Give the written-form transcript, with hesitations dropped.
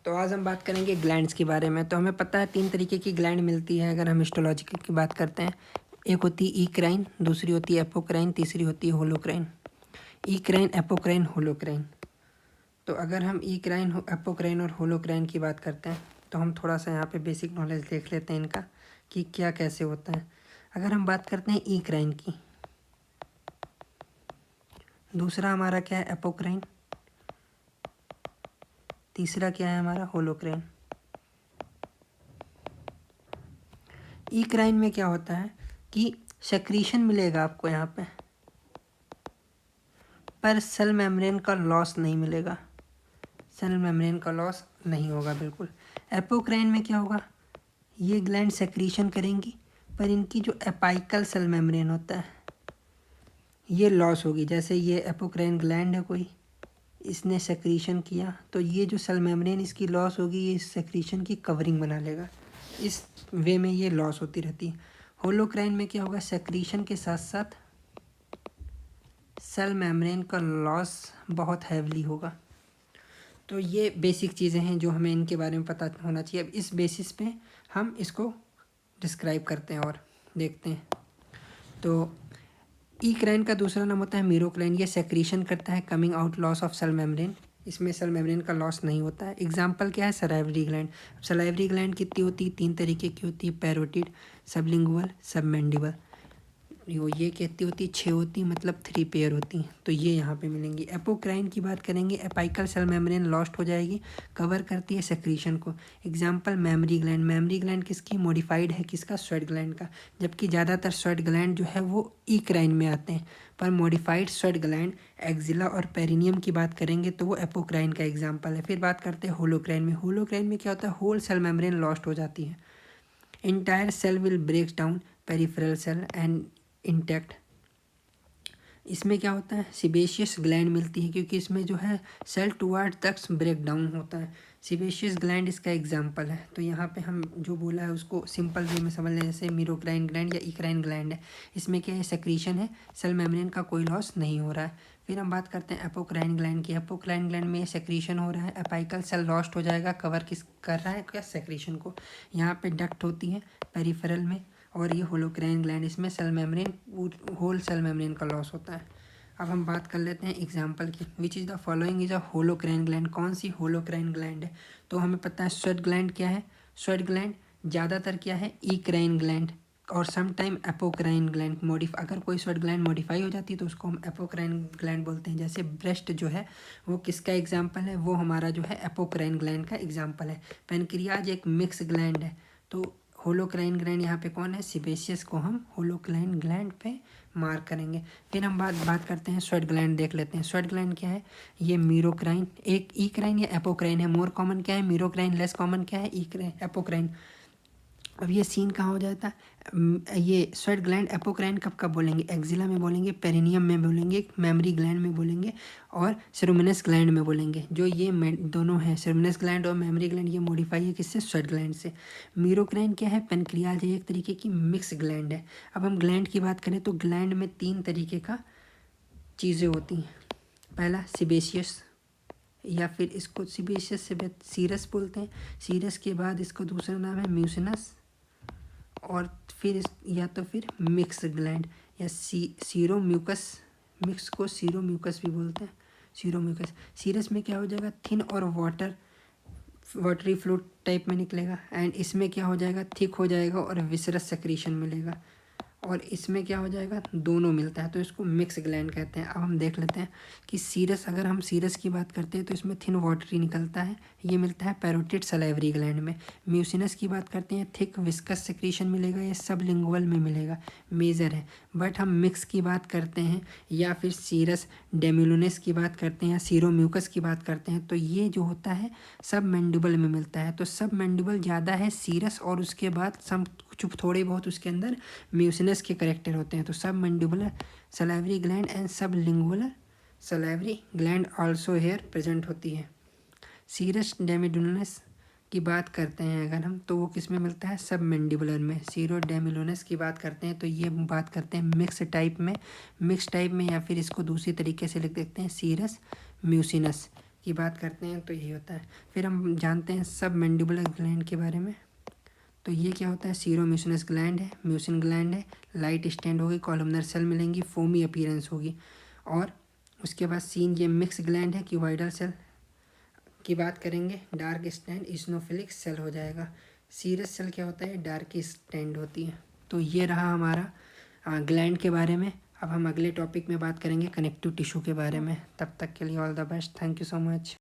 तो आज हम बात करेंगे ग्लैंड्स के बारे में। तो हमें पता है 3 तरीके की ग्लैंड मिलती है अगर हम हिस्टोलॉजिकल की बात करते हैं। एक होती है ईक्राइन, दूसरी होती है एपोक्राइन, तीसरी होती है होलोक्राइन। Eccrine, apocrine, holocrine. तो अगर हम ईक्राइन, एपोक्राइन और होलोक्राइन की बात करते हैं तो हम थोड़ा सा यहाँ पे बेसिक नॉलेज देख लेते हैं इनका कि क्या कैसे होता है। अगर हम बात करते हैं ईक्राइन की, दूसरा हमारा क्या है एपोक्राइन, तीसरा क्या है हमारा होलोक्राइन। ईक्राइन में क्या होता है कि सेक्रीशन मिलेगा आपको यहाँ पे, पर सेल मेम्ब्रेन का लॉस नहीं मिलेगा, सेल मेम्ब्रेन का लॉस नहीं होगा बिल्कुल। एपोक्राइन में क्या होगा, ये ग्लैंड सेक्रीशन करेंगी पर इनकी जो एपाइकल सेल मेम्ब्रेन होता है ये लॉस होगी। जैसे ये एपोक्राइन ग्लैंड है कोई, इसने सेक्रीशन किया तो ये जो सेल मेम्ब्रेन इसकी लॉस होगी, ये इस सेक्रीशन की कवरिंग बना लेगा। इस वे में ये लॉस होती रहती है। होलोक्राइन में क्या होगा, सेक्रीशन के साथ साथ सेल मेम्ब्रेन का लॉस बहुत हैवली होगा। तो ये बेसिक चीज़ें हैं जो हमें इनके बारे में पता होना चाहिए। अब इस बेसिस पे हम इसको डिस्क्राइब करते हैं और देखते हैं। तो ईक्राइन का दूसरा नाम होता है मीरोक्राइन। ये सेक्रीशन करता है coming out loss of cell membrane, इसमें सेल मेम्ब्रेन का लॉस नहीं होता है। एग्जाम्पल क्या है, सलाइवरी ग्लैंड। सलाइवरी ग्लैंड कितनी होती है, 3 तरीके की होती है, पैरोटिड, सबलिंगुअल, सबमैंडिबल। ये कितनी होती है, 6 होती है, मतलब 3 पेयर होती हैं। तो ये यहाँ पे मिलेंगी। एपोक्राइन की बात करेंगे, एपाइकल सेल मेम्ब्रेन लॉस्ट हो जाएगी, कवर करती है सेक्रीशन को। Example mammary gland. Mammary gland किसकी, मॉडिफाइड है किसका, स्वेट ग्लैंड का। जबकि ज़्यादातर स्वेट ग्लैंड जो है वो ईक्राइन में आते हैं, पर मॉडिफाइड स्वेट ग्लैंड एक्जिला और पेरिनियम की बात करेंगे तो वो एपोक्राइन का एग्जाम्पल है। फिर बात करते हैं होलोक्राइन में। होलोक्राइन में क्या होता है, होल सेल मेम्ब्रेन लॉस्ट हो जाती है, entire cell will break down, peripheral cell and intact. इसमें क्या होता है, सिबेशियस ग्लैंड मिलती है क्योंकि इसमें जो है सेल टुवर्ड तक ब्रेक डाउन होता है। सिबेशियस ग्लैंड इसका एग्जांपल है। तो यहाँ पे हम जो बोला है उसको सिंपल वे में समझ लें, जैसे मीरोक्राइन ग्लैंड या इक्राइन ग्लैंड है, इसमें क्या है, सेक्रीशन है, सेल मेम्ब्रेन का कोई लॉस नहीं हो रहा है। फिर हम बात करते हैं एपोक्राइन ग्लैंड की। एपोक्राइन ग्लैंड में सेक्रीशन हो रहा है, एपाइकल सेल लॉस्ट हो जाएगा, कवर किस कर रहा है, क्या, सेक्रीशन को। यहाँ पे डक्ट होती है पेरिफेरल में, और ये होलोक्राइन ग्लैंड, इसमें cell membrane, whole cell membrane का लॉस होता है। अब हम बात कर लेते हैं एग्जाम्पल की। Which is the following is a holocrine gland. कौन सी होलोक्राइन ग्लैंड है, तो हमें पता है स्वेट ग्लैंड क्या है, स्वेट ग्लैंड ज़्यादातर क्या है, ईक्राइन ग्लैंड, और सम टाइम एपोक्राइन ग्लैंड। अगर कोई स्वेट ग्लैंड मॉडिफाई हो जाती है तो उसको हम एपोक्राइन ग्लैंड बोलते हैं। जैसे ब्रेस्ट जो है वो किसका एग्जाम्पल है, वो हमारा जो है एपोक्राइन ग्लैंड का एग्जाम्पल है। पेनक्रियाज एक मिक्स ग्लैंड है, तो होलोक्राइन ग्लैंड यहाँ पे कौन है, सिबेशियस को हम होलोक्राइन ग्लैंड पे मार्क करेंगे। फिर हम बात करते हैं स्वेट ग्लैंड, देख लेते हैं। स्वेट ग्लैंड क्या है, ये मीरोक्राइन, एक ईक्राइन या एपोक्राइन है। मोर कॉमन क्या है, मीरोक्राइन, लेस कॉमन क्या है, एपोक्राइन। अब ये सीन कहाँ हो जाता है, ये स्वेट ग्लैंड एपोक्राइन कब कब बोलेंगे, एक्जिला में बोलेंगे, पेरिनियम में बोलेंगे, मेमरी ग्लैंड में बोलेंगे, और सेरोमिनस ग्लैंड में बोलेंगे। जो ये दोनों हैं, सेरोमिनस ग्लैंड और मेमरी ग्लैंड, ये मॉडिफाई है किससे, स्वेट ग्लैंड से। मीरोक्राइन क्या है, पेनक्रियाज है, एक तरीके की मिक्स ग्लैंड है। अब हम ग्लैंड की बात करें तो ग्लैंड में 3 तरीके का चीज़ें होती हैं। पहला सिबेशियस, या फिर इसको सिबेशियस से सीरस बोलते हैं। सीरस के बाद इसको दूसरा नाम है म्यूसिनस, और फिर या तो फिर मिक्स ग्लैंड या सीरो म्यूकस। मिक्स को सीरो म्यूकस भी बोलते हैं, सीरो म्यूकस। सीरस में क्या हो जाएगा, थिन और वाटरी फ्लूइड टाइप में निकलेगा, एंड इसमें क्या हो जाएगा, थिक हो जाएगा और विसरस सेक्रीशन मिलेगा, और इसमें क्या हो जाएगा, दोनों मिलता है, तो इसको मिक्स ग्लैंड कहते हैं। अब हम देख लेते हैं कि सीरस, अगर हम सीरस की बात करते हैं तो इसमें थिन वाटरी निकलता है, ये मिलता है पैरोटिड सलाइवरी ग्लैंड में। म्यूसिनस की बात करते हैं, थिक विस्कस सेक्रीशन मिलेगा, ये सबलिंगुअल में मिलेगा, मेजर है। बट हम मिक्स की बात करते हैं या फिर सीरस डेमिलोनस की बात करते हैं या सीरो म्यूकस की बात करते हैं, तो ये जो होता है सब मैंडिबल में मिलता है। तो सब मैंडिबल ज़्यादा है सीरस, और उसके बाद सब कुछ थोड़े बहुत उसके अंदर म्यूसिनस के करेक्टर होते हैं। तो submandibular salivary gland and sublingual salivary gland also here present होती है। सीरस डेमिडुलनस की बात करते हैं अगर हम, तो वो किस में मिलता है, सब मैंडिबुलर में। सीरो डेमिलोनस की बात करते हैं तो ये बात करते हैं मिक्स टाइप में, या फिर इसको दूसरी तरीके से लिख देते हैं सीरस म्यूसिनस, की बात करते हैं तो यही होता है। फिर हम जानते हैं सब मैंडिबुलर ग्लैंड के बारे में। तो ये क्या होता है, सीरो म्यूसिनस ग्लैंड है, म्यूसिन ग्लैंड है, लाइट स्टैंड होगी, कॉलमनर सेल मिलेंगी, फोमी अपीयरेंस होगी। और उसके बाद सीन ये मिक्स ग्लैंड है, क्यूबॉइडल सेल की बात करेंगे, डार्क स्टैंड इस्नोफिलिक सेल हो जाएगा। सीरस सेल क्या होता है, डार्क स्टैंड होती है। तो ये रहा हमारा ग्लैंड के बारे में। अब हम अगले टॉपिक में बात करेंगे कनेक्टिव टिश्यू के बारे में। तब तक के लिए all the best, thank you so much.